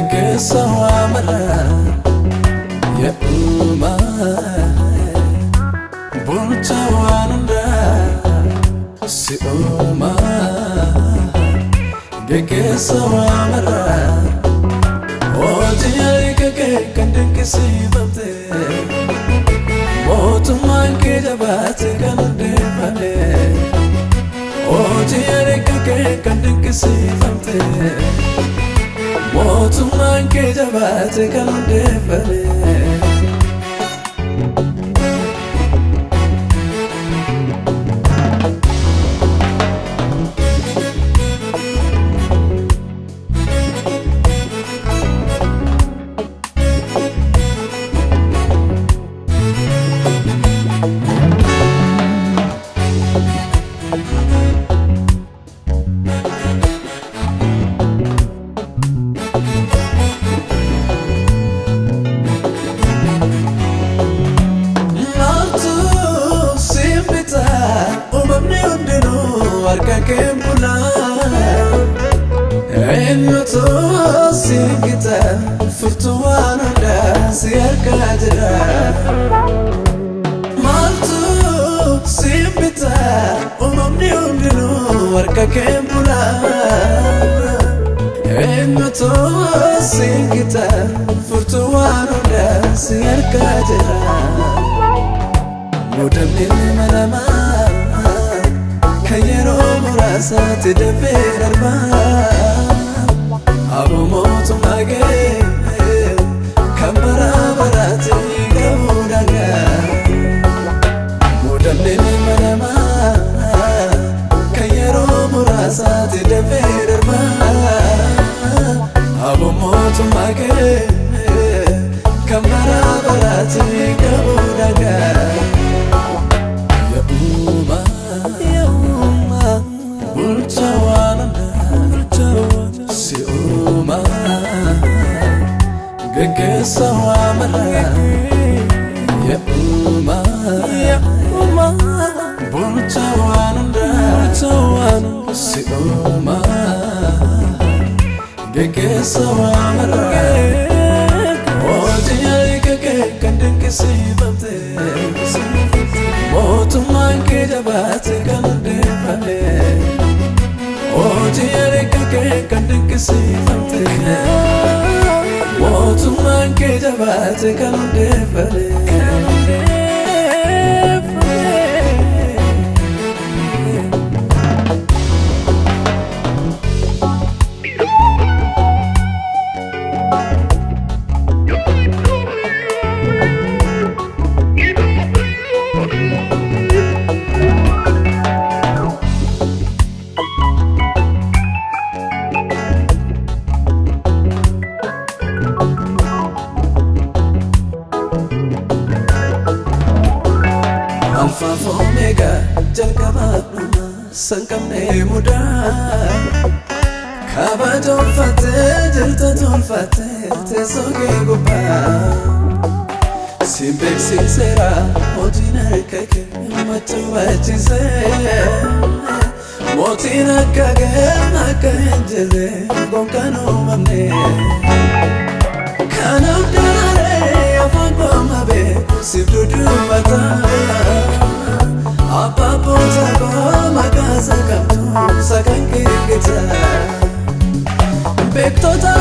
Gegesawa mara ya uma Bulchawananda si uma Gegesawa mara Ojiyari kake kandinki sivamte Motuman ke jabate kanunde pale Ojiyari kake kandinki sivamte Motuman ke jabate kanunde pale Kembula Enyoto singita Furtuwana da siyarka jira Maltu simbita Umamni undinu warka kembula Enyoto singita Furtuwana da siyarka jira Mudamni malama Kayero murasa tidafir arba Abu motu mage Kambara barati gamudaga Mudamne manama Kayero murasa tidafir arba Abu motu mage Kambara barati gamudaga Gegesawa mara ya uma Bulchawananda si uma Gegesawa mara Ojiyari kake kandinki sivamte Motuman ke jabate kanunde pale Ojiyari kake kandinki sivamte Motuman ke jabate kanunde pale Alpha Omega jalqaba dhuma sanqamne muda Kabaja ulfatte jirta tolfatte tesoge gubba Simbeksi sera hojina kake machu bachise Motina kage nakahenjere gonkano mamne Kanam dare afango mabe sibdudu bata Apa pota ko makasa kamtu sakan kirikita Bektota